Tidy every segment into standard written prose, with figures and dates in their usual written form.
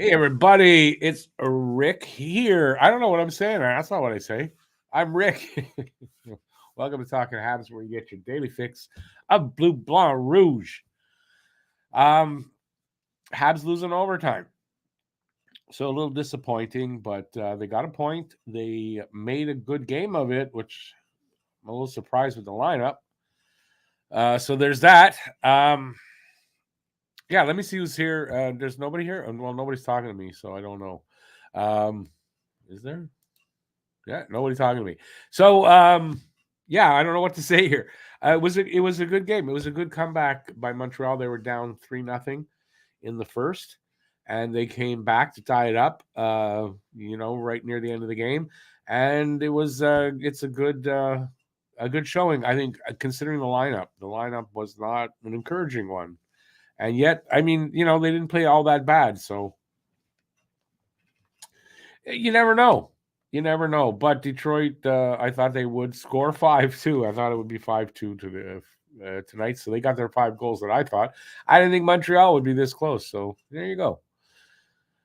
Hey, everybody, it's Rick here. I don't know what I'm saying. That's not what I say. I'm Rick. Welcome to Talking Habs, where you get your daily fix of Blue Blanc Rouge. Um, Habs losing overtime. So a little disappointing, but they got a point. They made a good game of it, which I'm a little surprised with the lineup. So there's that. Yeah, let me see who's here. There's nobody here. Well, nobody's talking to me, so I don't know. Is there? Yeah, nobody's talking to me. So, yeah, I don't know what to say here. It was a good game. It was a good comeback by Montreal. They were down 3-0 in the first, and they came back to tie it up. Right near the end of the game, and it's a good showing. I think considering the lineup. The lineup was not an encouraging one, and yet, I mean, they didn't play all that bad. So you never know. You never know. But Detroit, I thought they would score 5-2. I thought it would be 5-2 to the tonight. So they got their 5 goals that I thought. I didn't think Montreal would be this close. So there you go.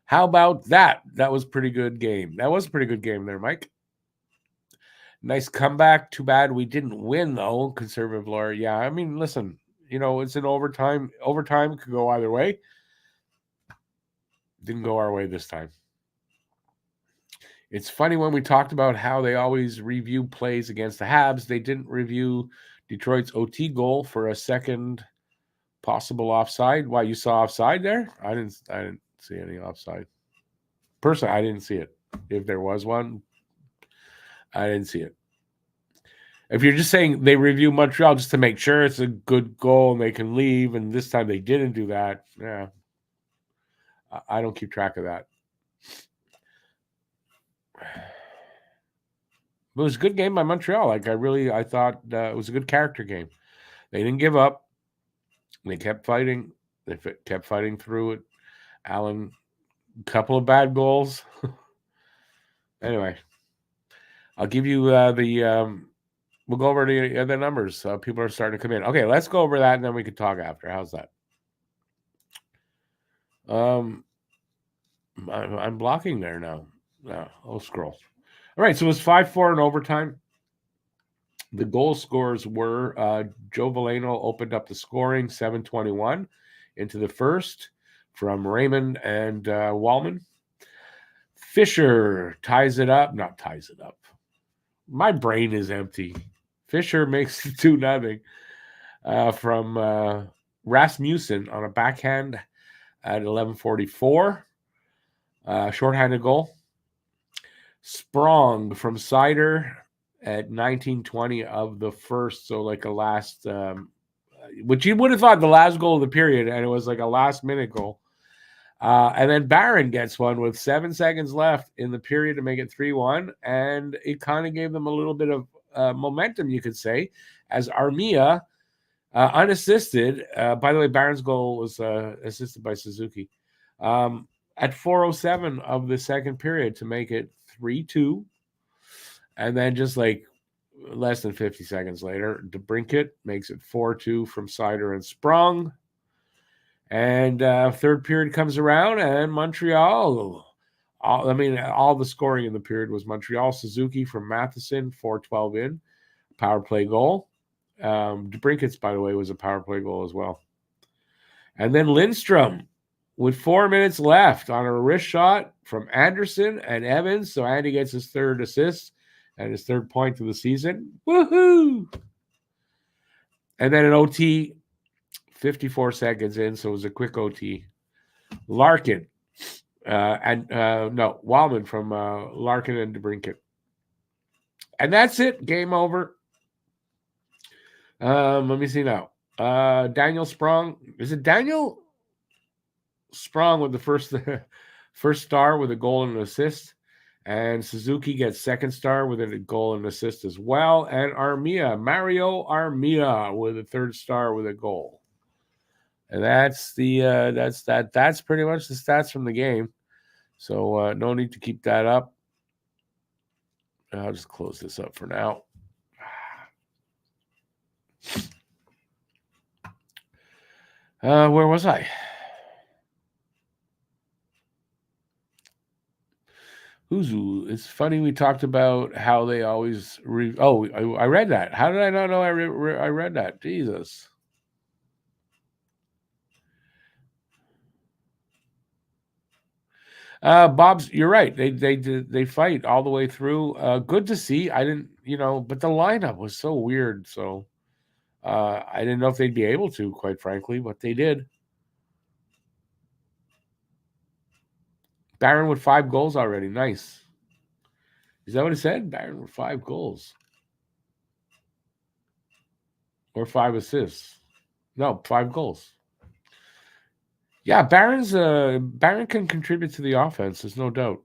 How about that? That was a pretty good game. That was a pretty good game there, Mike. Nice comeback. Too bad we didn't win, though. Conservative lawyer. Yeah, I mean, listen, it's in overtime. Overtime could go either way. Didn't go our way this time. It's funny when we talked about how they always review plays against the Habs, they didn't review Detroit's OT goal for a second possible offside. Why, you saw offside there? I didn't see any offside. Personally, I didn't see it. If there was one, I didn't see it. If you're just saying they review Montreal just to make sure it's a good goal and they can leave, and this time they didn't do that, yeah, I don't keep track of that. It was a good game by Montreal. I thought it was a good character game. They didn't give up. They kept fighting. They kept fighting through it. Allen, a couple of bad goals. Anyway, I'll give you we'll go over the other numbers. People are starting to come in. Okay, let's go over that, and then we can talk after. How's that? I'm blocking there now. No, I'll scroll. All right, so it was 5-4 in overtime. The goal scorers were Joe Veleno opened up the scoring 7:21 into the first from Raymond and Wallman. Fisher ties it up. Not ties it up. My brain is empty. Fisher makes it 2-0 from Rasmussen on a backhand at 11:44. Shorthanded goal. Sprong from Sider at 19:20 of the first. So like a last, which you would have thought the last goal of the period, and it was like a last-minute goal. And then Barron gets one with 7 seconds left in the period to make it 3-1. And it kind of gave them a little bit of momentum, you could say, as Armia, unassisted. By the way, Barron's goal was assisted by Suzuki at 4:07 of the second period to make it 3-2. And then just like less than 50 seconds later, DeBrincat makes it 4-2 from Sider and Sprung. And third period comes around, and Montreal. All the scoring in the period was Montreal. Suzuki from Matheson, 4:12 in, power play goal. DeBrincat's, by the way, was a power play goal as well. And then Lindstrom with 4 minutes left on a wrist shot from Anderson and Evans. So Andy gets his third assist and his third point of the season. Woohoo! And then an OT 54 seconds in, so it was a quick OT. Larkin Wallman from Larkin and DeBrincat. And that's it. Game over. Let me see now. Daniel Sprong. Is it Daniel Sprong with the first star with a goal and an assist? And Suzuki gets second star with a goal and assist as well. And Mario Armia with a third star with a goal. And that's that's pretty much the stats from the game. So no need to keep that up. I'll just close this up for now. Where was I? It's funny we talked about how they always. I read that. How did I not know I read that? Jesus. Bob's, you're right. They fight all the way through. Good to see. I didn't, but the lineup was so weird. So I didn't know if they'd be able to, quite frankly, but they did. Barron with 5 goals already. Nice. Is that what it said? Barron with 5 goals or 5 assists? No, 5 goals. Yeah, Barron can contribute to the offense. There's no doubt.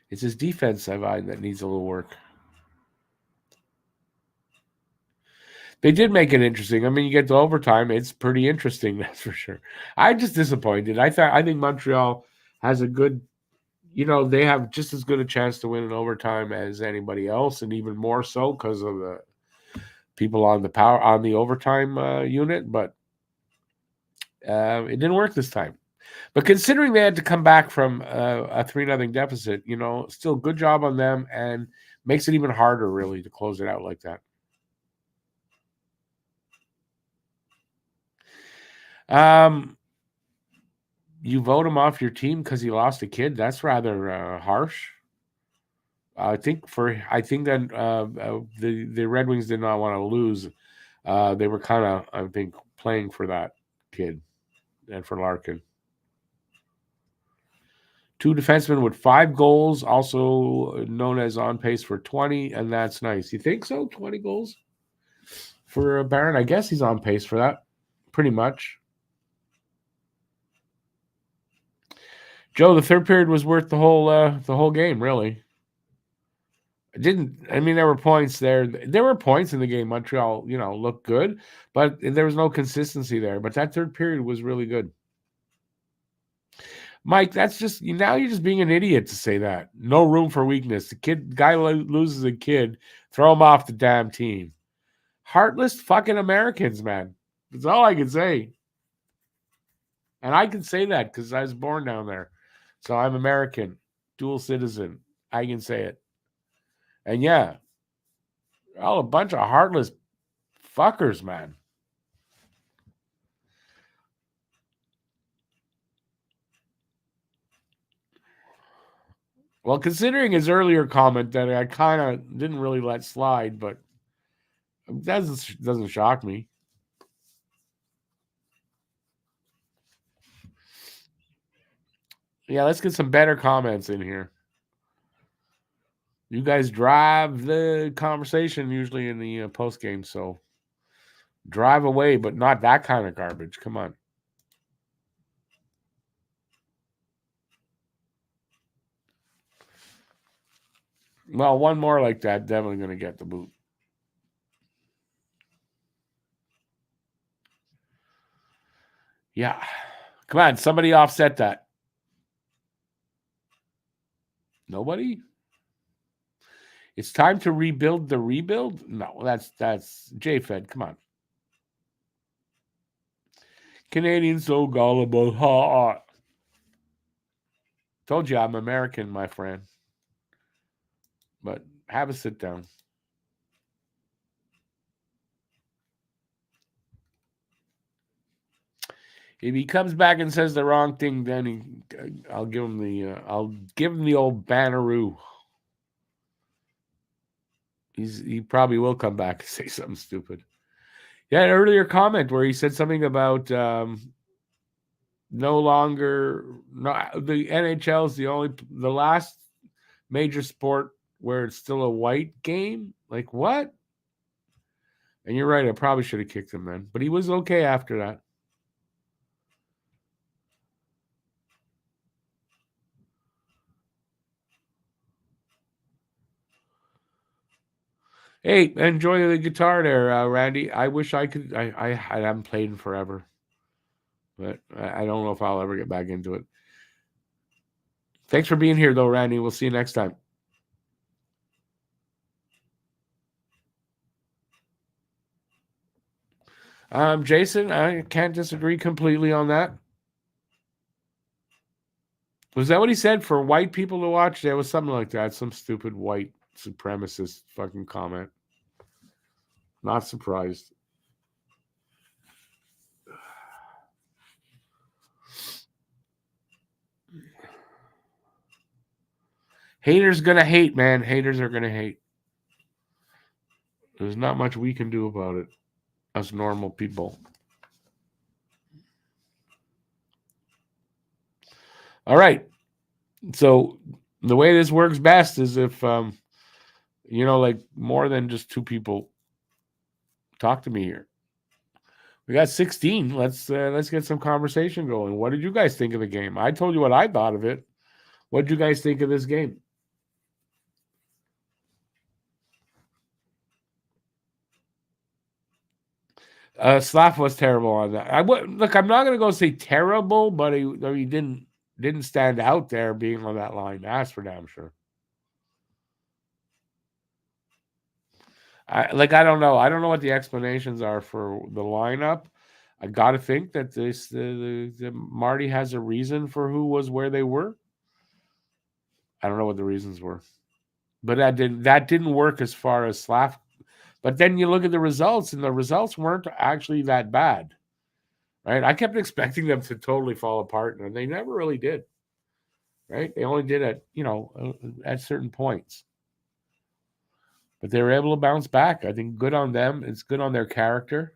It's his defense I find that needs a little work. They did make it interesting. I mean, you get to overtime; it's pretty interesting, that's for sure. I'm just disappointed. I think Montreal has a good, they have just as good a chance to win in overtime as anybody else, and even more so because of the people on the overtime unit. But it didn't work this time. But considering they had to come back from a 3-0 deficit, still good job on them, and makes it even harder, really, to close it out like that. You vote him off your team because he lost a kid. That's rather harsh. I think that the Red Wings did not want to lose. They were kind of, I think, playing for that kid and for Larkin. 2 defensemen with 5 goals, also known as on pace for 20, and that's nice. You think so? 20 goals for Barron? I guess he's on pace for that, pretty much. Joe, the third period was worth the whole game, really. There were points there. There were points in the game. Montreal, looked good, but there was no consistency there. But that third period was really good. Mike, that's just now you're just being an idiot to say that. No room for weakness. Guy loses a kid, throw him off the damn team. Heartless fucking Americans, man. That's all I can say. And I can say that because I was born down there. So I'm American, dual citizen. I can say it. And yeah, all a bunch of heartless fuckers, man. Well, considering his earlier comment that I kind of didn't really let slide, but that doesn't shock me. Yeah, let's get some better comments in here. You guys drive the conversation usually in the post game, so drive away, but not that kind of garbage. Come on. Well, one more like that, definitely going to get the boot. Yeah. Come on, somebody offset that. Nobody? It's time to rebuild the rebuild? No, that's J-Fed. Come on. Canadians so gullible. Ha. Told you I'm American, my friend. But have a sit down. If he comes back and says the wrong thing, then I'll give him the old banneroo. He probably will come back and say something stupid. Yeah, an earlier comment where he said something about the NHL is the last major sport where it's still a white game. Like what? And you're right. I probably should have kicked him then, but he was okay after that. Hey, enjoy the guitar there, Randy. I wish I could. I haven't played in forever, but I don't know if I'll ever get back into it. Thanks for being here, though, Randy. We'll see you next time. Jason, I can't disagree completely on that. Was that what he said for white people to watch? There was something like that. Some stupid white supremacist fucking comment. Not surprised. Haters gonna hate, man. Haters are gonna hate. There's not much we can do about it, us normal people. All right. So the way this works best is if like more than just two people talk to me here. We got 16. Let's get some conversation going. What did you guys think of the game? I told you what I thought of it. What did you guys think of this game? Slav was terrible on that. Look. I'm not going to go say terrible, but he didn't stand out there being on that line. That's for damn sure. I don't know. I don't know what the explanations are for the lineup. I got to think that the Marty has a reason for who was where they were. I don't know what the reasons were, but that didn't work as far as Slav. But then you look at the results, and the results weren't actually that bad, right? I kept expecting them to totally fall apart, and they never really did. Right? They only did at certain points. But they were able to bounce back. I think good on them. It's good on their character.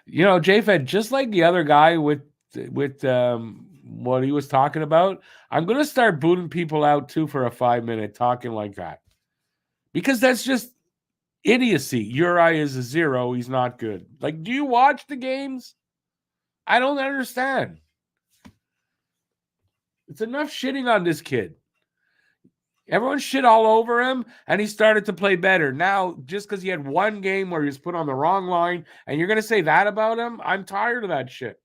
J-Fed, just like the other guy with what he was talking about, I'm going to start booting people out too for a 5-minute talking like that. Because that's just idiocy. Uri is a 0. He's not good. Like, do you watch the games? I don't understand. It's enough shitting on this kid. Everyone shit all over him, and he started to play better. Now, just because he had one game where he was put on the wrong line, and you're going to say that about him? I'm tired of that shit.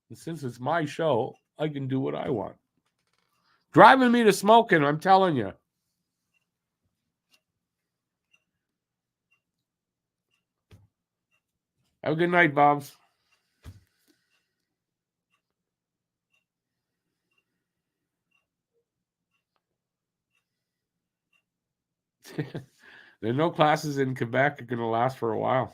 And since it's my show, I can do what I want. Driving me to smoking, I'm telling you. Have a good night, Bobs. There are no classes in Quebec are going to last for a while.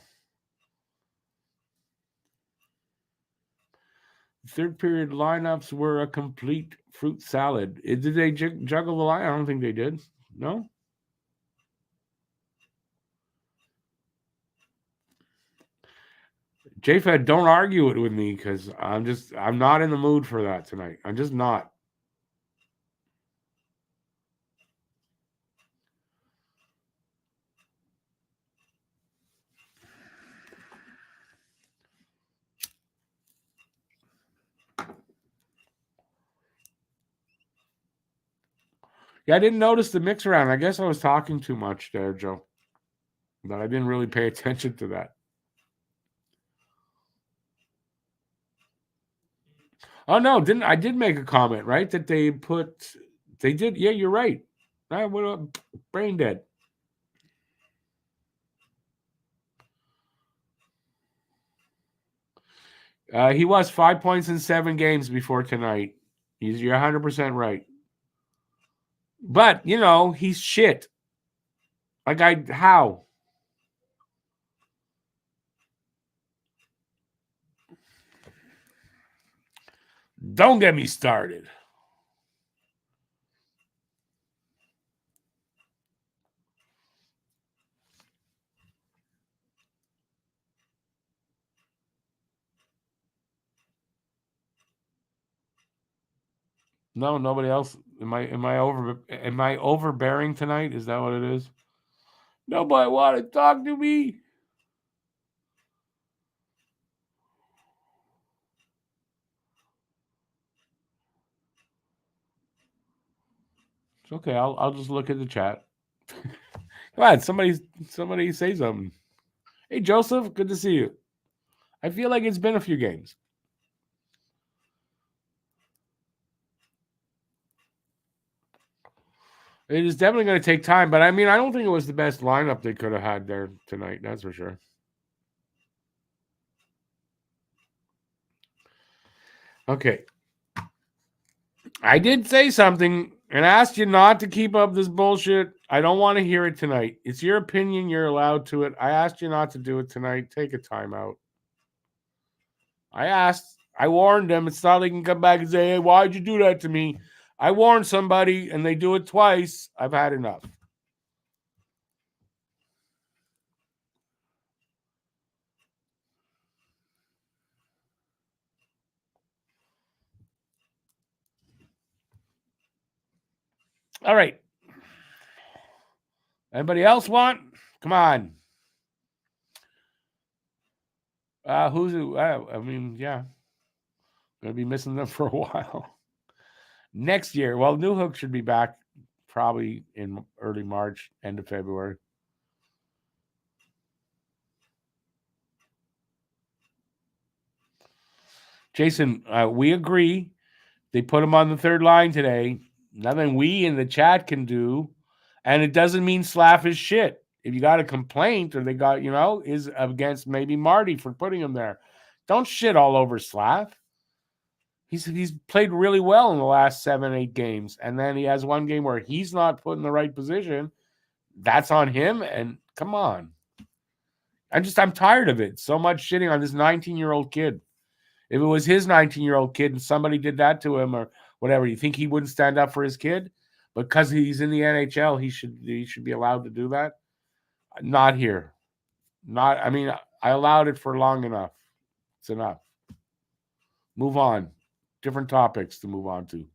Third period lineups were a complete fruit salad. Did they juggle the line? I don't think they did. No? J-Fed, don't argue it with me because I'm not in the mood for that tonight. I'm just not. Yeah, I didn't notice the mix around. I guess I was talking too much there, Joe. But I didn't really pay attention to that. Oh no, I did make a comment, right? That they did. Yeah, you're right. Brain dead. He was 5 points in 7 games before tonight. You're 100% right. But he's shit. How? Don't get me started. No, nobody else. Am I overbearing tonight? Is that what it is? Nobody want to talk to me. It's okay. I'll just look at the chat. Come on, somebody say something. Hey Joseph, good to see you. I feel like it's been a few games. It is definitely going to take time, but I mean, I don't think it was the best lineup they could have had there tonight. That's for sure. Okay. I did say something and asked you not to keep up this bullshit. I don't want to hear it tonight. It's your opinion. You're allowed to it. I asked you not to do it tonight. Take a timeout. I asked. I warned them. It's not like they can come back and say, hey, why'd you do that to me? I warned somebody and they do it twice. I've had enough. All right. Anybody else want? Come on. Who's who? I mean, yeah. Gonna be missing them for a while. Next year, well, New Hook should be back probably in early March, end of February. Jason, we agree. They put him on the third line today. Nothing we in the chat can do. And it doesn't mean Slav is shit. If you got a complaint or they got, is against maybe Marty for putting him there. Don't shit all over Slav. He's played really well in the last 7-8 games. And then he has one game where he's not put in the right position. That's on him. And come on. I'm tired of it. So much shitting on this 19-year-old kid. If it was his 19-year-old kid and somebody did that to him or whatever, you think he wouldn't stand up for his kid? Because he's in the NHL, he should be allowed to do that. Not here. I allowed it for long enough. It's enough. Move on. Different topics to move on to.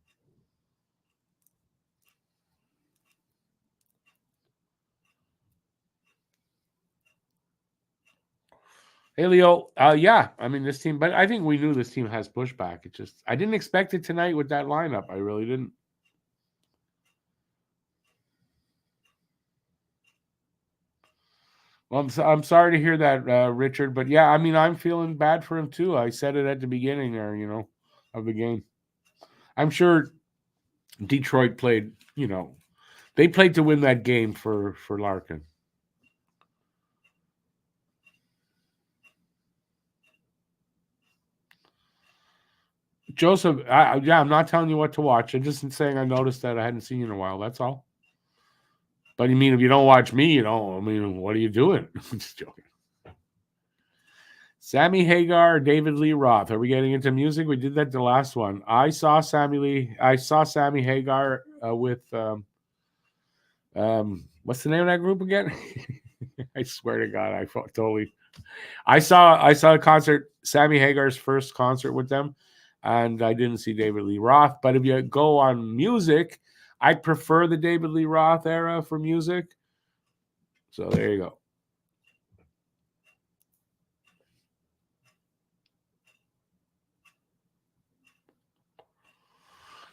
Hey, Leo. Yeah, this team, but I think we knew this team has pushback. I didn't expect it tonight with that lineup. I really didn't. Well, I'm sorry to hear that, Richard. But yeah, I'm feeling bad for him too. I said it at the beginning there, of the game. I'm sure Detroit played, they played to win that game for Larkin. Joseph, I'm not telling you what to watch. I'm just saying I noticed that I hadn't seen you in a while. That's all. But you mean if you don't watch me, what are you doing? I'm just joking. Sammy Hagar, David Lee Roth. Are we getting into music? We did that the last one. I saw Sammy Hagar with what's the name of that group again? I swear to God, I totally. I saw a concert, Sammy Hagar's first concert with them, and I didn't see David Lee Roth. But if you go on music, I prefer the David Lee Roth era for music. So there you go.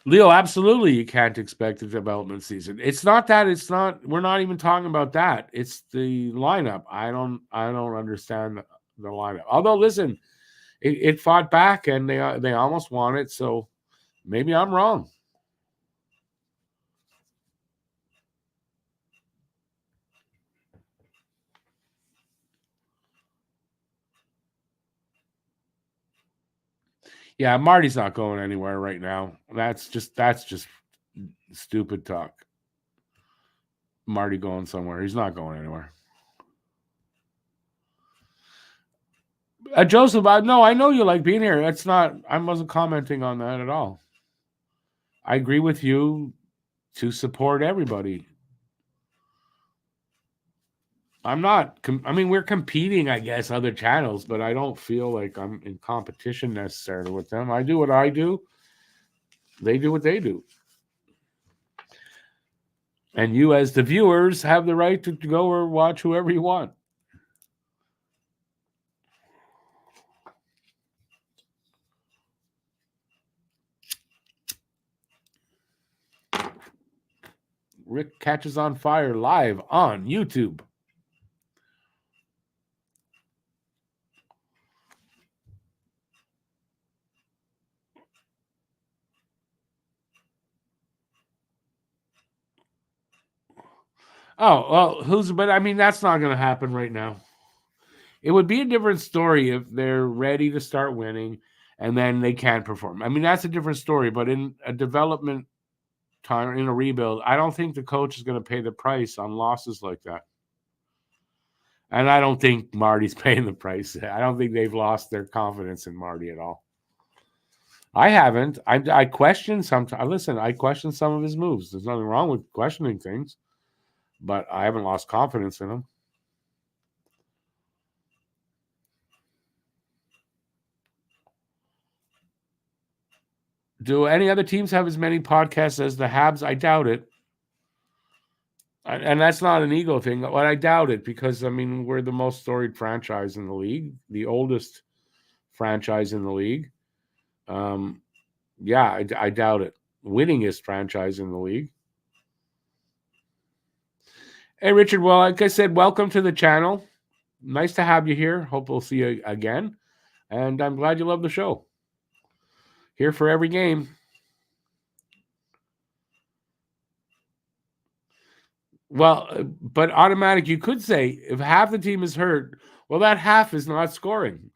Leo, absolutely, you can't expect a development season. It's not that. It's not. We're not even talking about that. It's the lineup. I don't understand the lineup. Although, listen, it fought back and they almost won it. So maybe I'm wrong. Yeah, Marty's not going anywhere right now. That's just stupid talk. Marty going somewhere. He's not going anywhere. Joseph, no, I know you like being here. That's not. I wasn't commenting on that at all. I agree with you to support everybody. I'm not. We're competing, I guess, other channels, but I don't feel like I'm in competition necessarily with them. I do what I do. They do what they do. And you, as the viewers, have the right to go or watch whoever you want. Rick Catches on Fire live on YouTube. Oh, well, that's not going to happen right now. It would be a different story if they're ready to start winning and then they can't perform. I mean, that's a different story. But in a development time, in a rebuild, I don't think the coach is going to pay the price on losses like that. And I don't think Marty's paying the price. I don't think they've lost their confidence in Marty at all. I haven't. I question sometimes. Listen, I question some of his moves. There's nothing wrong with questioning things, but I haven't lost confidence in him. Do any other teams have as many podcasts as the Habs? I doubt it. And that's not an ego thing. But I doubt it because, I mean, we're the most storied franchise in the league, the oldest franchise in the league. Yeah, I doubt it. Winningest franchise in the league. Hey, Richard. Well, like I said, welcome to the channel. Nice to have you here. Hope we'll see you again. And I'm glad you love the show. Here for every game. Well, but automatic, you could say if half the team is hurt, well, that half is not scoring.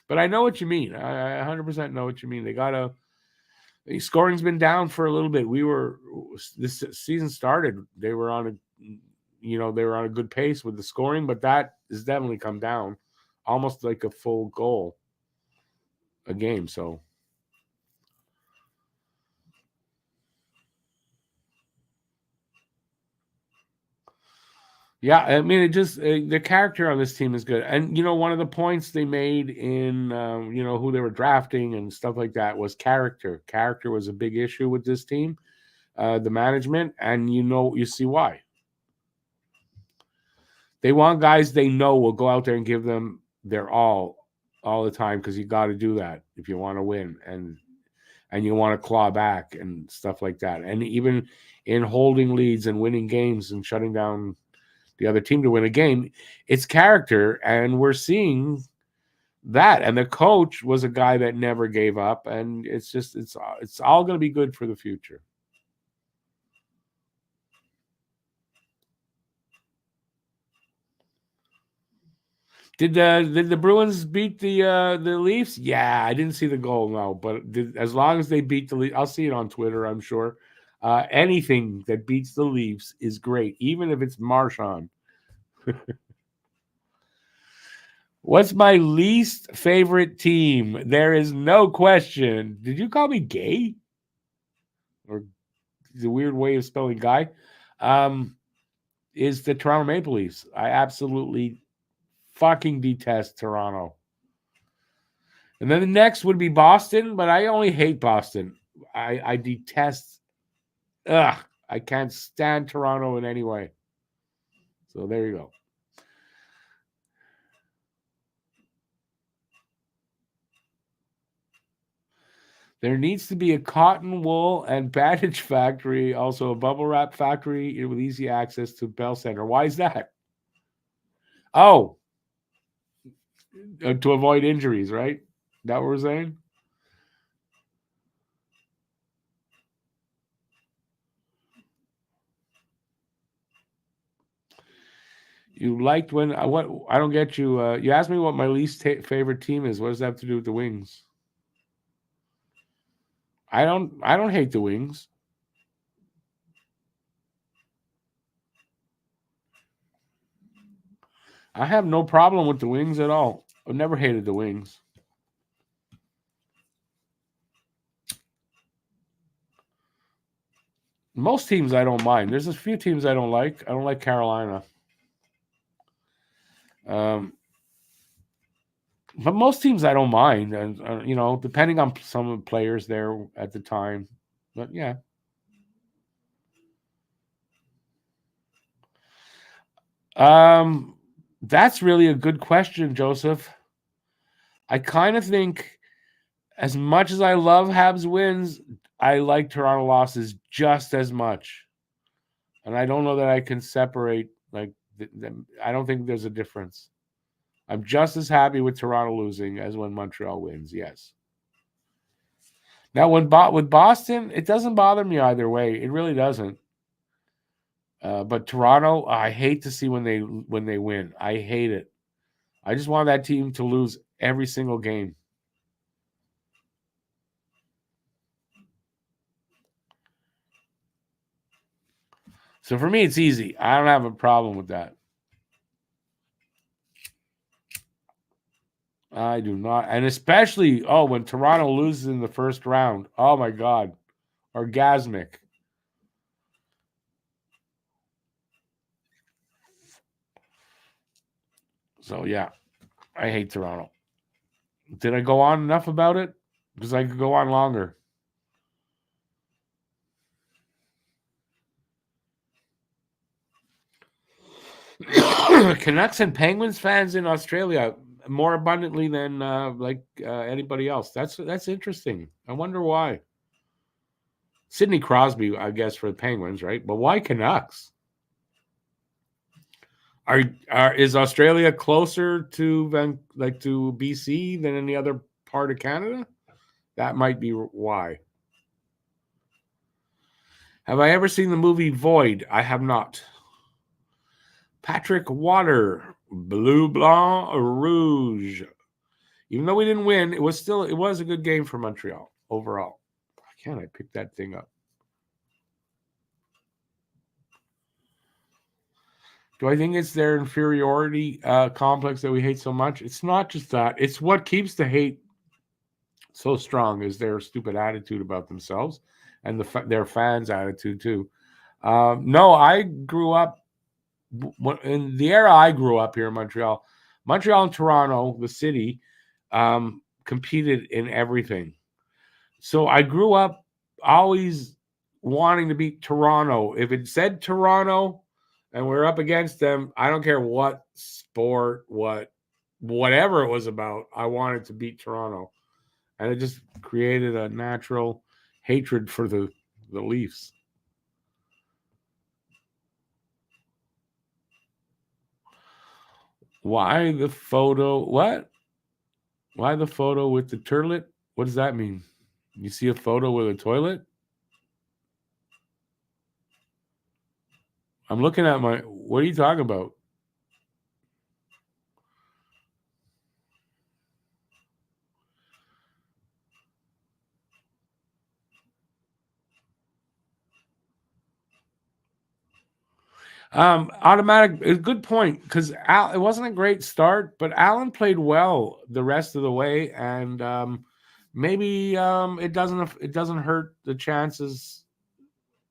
But I know what you mean. I 100% know what you mean. They got to. Scoring's been down for a little bit. This season started. They were on a good pace with the scoring, but that has definitely come down, almost like a full goal a game. So. Yeah, I mean, it just the character on this team is good, and one of the points they made in who they were drafting and stuff like that was character. Character was a big issue with this team, the management, and you see why. They want guys they know will go out there and give them their all the time because you got to do that if you want to win and you want to claw back and stuff like that, and even in holding leads and winning games and shutting down the other team to win a game, it's character, and we're seeing that. And the coach was a guy that never gave up, and it's all going to be good for the future. Did the Bruins beat the Leafs? Yeah, I didn't see the goal, no, but as long as they beat the Leafs, I'll see it on Twitter, I'm sure. Anything that beats the Leafs is great, even if it's Marchand. What's my least favorite team? There is no question. Did you call me gay? Or the weird way of spelling guy? Is the Toronto Maple Leafs. I absolutely fucking detest Toronto. And then the next would be Boston, but I only hate Boston. I detest. I can't stand Toronto in any way. So there you go. There needs to be a cotton wool and bandage factory, also a bubble wrap factory with easy access to Bell Center. Why is that? Oh, to avoid injuries, right? That what we're saying? You liked when what? I don't get you. You asked me what my least favorite team is. What does that have to do with the Wings? I don't hate the Wings. I have no problem with the Wings at all. I've never hated the Wings. Most teams I don't mind. There's a few teams I don't like. I don't like Carolina. But most teams I don't mind, and depending on some of the players there at the time. But yeah. That's really a good question, Joseph. I kind of think, as much as I love Habs wins, I like Toronto losses just as much, and I don't know that I can separate them. I don't think there's a difference. I'm just as happy with Toronto losing as when Montreal wins. Yes. Now, with Boston, it doesn't bother me either way. It really doesn't. But Toronto, I hate to see when they win. I hate it. I just want that team to lose every single game. So for me, it's easy. I don't have a problem with that. I do not. And especially, when Toronto loses in the first round. Oh, my God. Orgasmic. So, yeah, I hate Toronto. Did I go on enough about it? Because I could go on longer. Canucks and Penguins fans in Australia more abundantly than anybody else. That's interesting. I wonder why. Sidney Crosby, I guess, for the Penguins, right? But why Canucks? Is Australia closer to to BC than any other part of Canada? That might be why. Have I ever seen the movie Void? I have not. Patrick Water, Bleu Blanc Rouge. Even though we didn't win, it was a good game for Montreal overall. Why can't I pick that thing up? Do I think it's their inferiority complex that we hate so much? It's not just that. It's what keeps the hate so strong is their stupid attitude about themselves and their fans' attitude too. No, I grew up in the era I grew up here in Montreal. Montreal and Toronto, the city, competed in everything. So I grew up always wanting to beat Toronto. If it said Toronto and we're up against them, I don't care what sport, whatever it was about, I wanted to beat Toronto. And it just created a natural hatred for the Leafs. Why the photo? What? Why the photo with the turlet? What does that mean? You see a photo with a toilet? I'm looking at what are you talking about? Automatic is a good point because it wasn't a great start, but Allen played well the rest of the way, and maybe it doesn't hurt the chances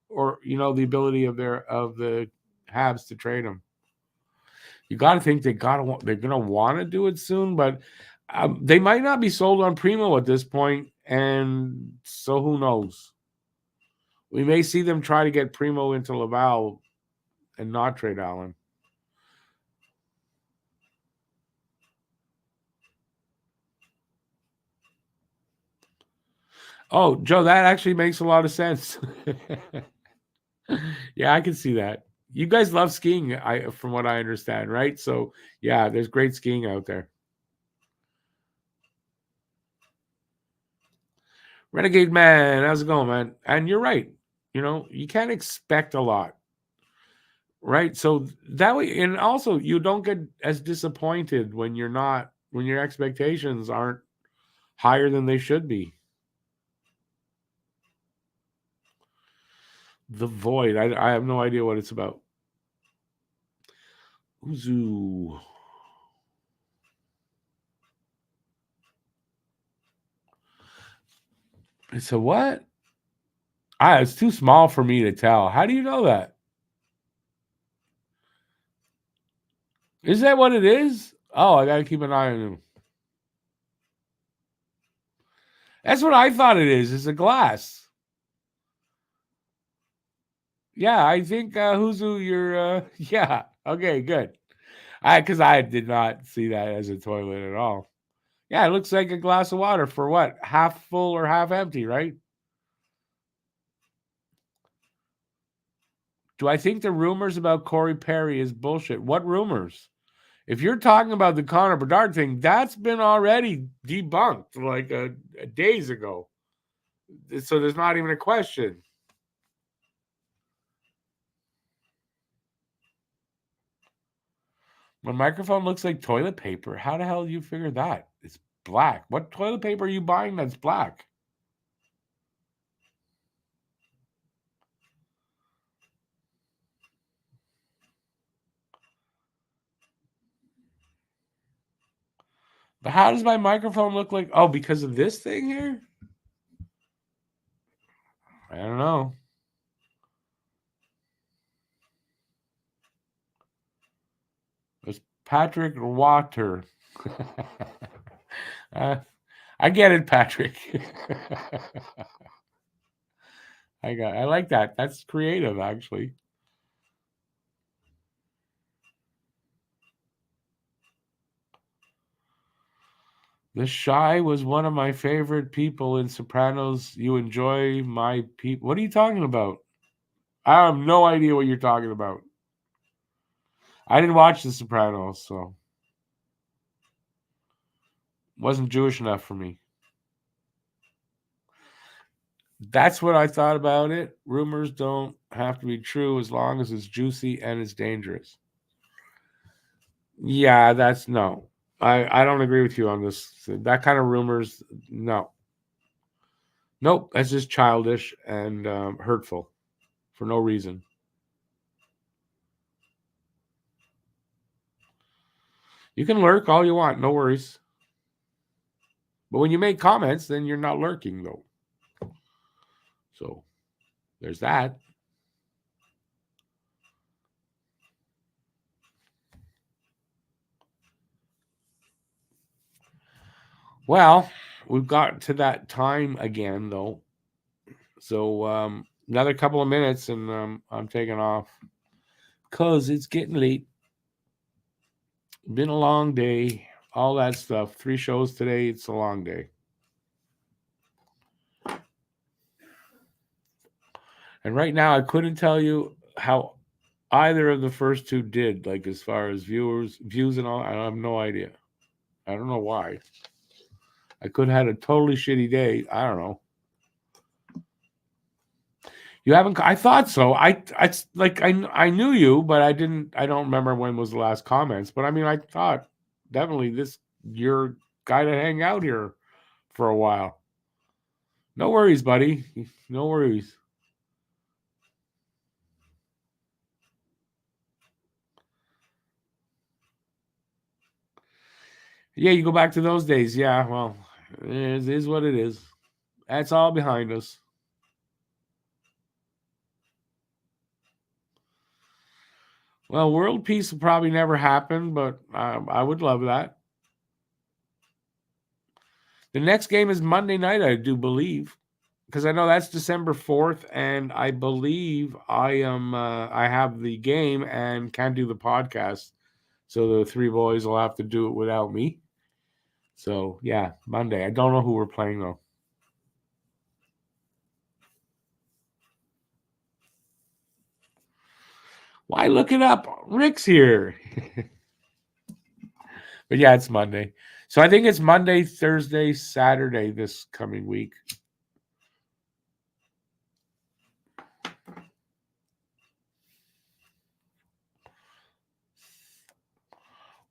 or the ability of the Habs to trade him. You got to think they're gonna want to do it soon, but they might not be sold on Primo at this point, and so who knows? We may see them try to get Primo into Laval and not trade Allen. Oh, Joe, that actually makes a lot of sense. Yeah, I can see that. You guys love skiing, from what I understand, right? So yeah, there's great skiing out there. Renegade Man, how's it going, man? And you're right. You can't expect a lot, right? So that way, and also you don't get as disappointed when your expectations aren't higher than they should be. The Void. I have no idea what it's about. Uzu. It's a what? It's too small for me to tell. How do you know that? Is that what it is? Oh, I gotta keep an eye on him. That's what I thought it is. It's a glass. Yeah, I think Huzu, you're yeah. Okay, good. Because I did not see that as a toilet at all. Yeah, it looks like a glass of water for what? Half full or half empty, right? Do I think the rumors about Corey Perry is bullshit? What rumors? If you're talking about the Connor Bedard thing, that's been already debunked like days ago. So there's not even a question. My microphone looks like toilet paper. How the hell do you figure that? It's black. What toilet paper are you buying that's black? How does my microphone look like? Oh, because of this thing here? I don't know. It's Patrick Water. I get it, Patrick. I like that. That's creative, actually. The Shy was one of my favorite people in Sopranos. You enjoy my people. What are you talking about? I have no idea what you're talking about. I didn't watch The Sopranos, so wasn't Jewish enough for me. That's what I thought about it. Rumors don't have to be true as long as it's juicy and it's dangerous. Yeah, that's no. I don't agree with you on this. That kind of rumors, no. Nope, that's just childish and hurtful for no reason. You can lurk all you want, no worries. But when you make comments, then you're not lurking, though. So there's that. Well, we've got to that time again, though. So another couple of minutes, and I'm taking off because it's getting late. Been a long day, all that stuff. 3 shows today. It's a long day. And right now, I couldn't tell you how either of the first 2 did, like as far as views and all. I have no idea. I don't know why. I could have had a totally shitty day. I don't know. You haven't? I thought so. I knew you, but I didn't. I don't remember when was the last comments. But I mean, I thought definitely you're guy to hang out here for a while. No worries, buddy. No worries. Yeah, you go back to those days. Yeah, well, it is what it is. That's all behind us. Well, world peace will probably never happen, but I would love that. The next game is Monday night, I do believe, because I know that's December 4th, and I believe I have the game and can't do the podcast, so the 3 boys will have to do it without me. So yeah, Monday. I don't know who we're playing though. Why look it up? Rick's here. But yeah, it's Monday. So I think it's Monday, Thursday, Saturday this coming week.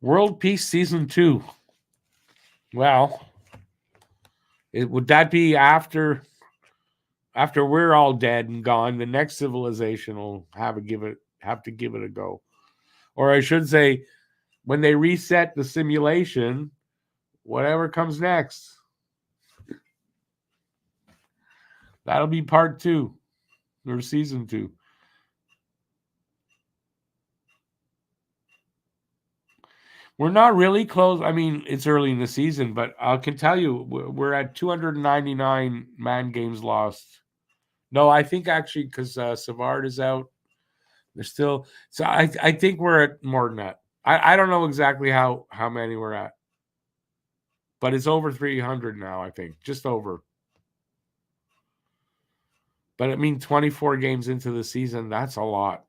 World Peace Season 2. Well, would that be after we're all dead and gone? The next civilization will have to give it a go. Or I should say, when they reset the simulation, whatever comes next. That'll be part 2 or season 2. We're not really close. I mean, it's early in the season, but I can tell you we're at 299 man games lost. No, I think actually because Savard is out, they're still. So I think we're at more than that. I don't know exactly how many we're at, but it's over 300 now. I think just over. But I mean, 24 games into the season, that's a lot.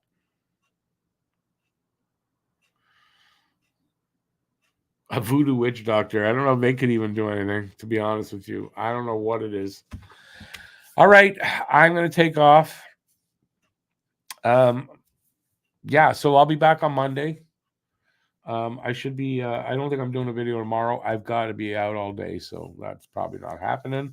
A voodoo witch doctor. I don't know if they could even do anything, to be honest with you. I don't know what it is. All right, I'm going to take off. Yeah, so I'll be back on Monday. I should be, I don't think I'm doing a video tomorrow. I've got to be out all day, so that's probably not happening.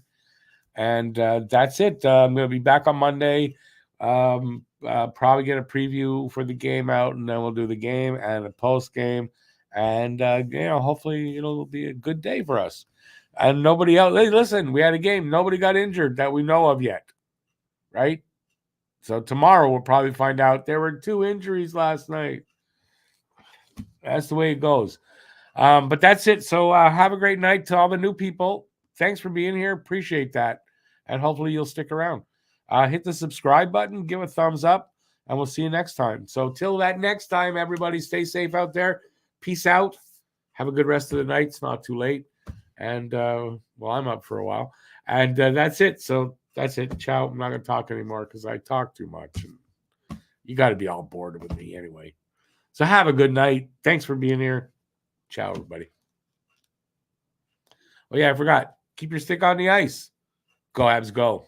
And that's it. I'm going to be back on Monday. Probably get a preview for the game out, and then we'll do the game and a post game. And, hopefully it'll be a good day for us. And nobody else. Hey, listen, we had a game. Nobody got injured that we know of yet. Right? So tomorrow we'll probably find out there were 2 injuries last night. That's the way it goes. But that's it. So have a great night to all the new people. Thanks for being here. Appreciate that. And hopefully you'll stick around. Hit the subscribe button, give a thumbs up, and we'll see you next time. So till that next time, everybody stay safe out there. Peace out. Have a good rest of the night. It's not too late. And, I'm up for a while. And that's it. So that's it. Ciao. I'm not going to talk anymore because I talk too much. And you got to be all bored with me anyway. So have a good night. Thanks for being here. Ciao, everybody. Oh, yeah, I forgot. Keep your stick on the ice. Go, Habs, go.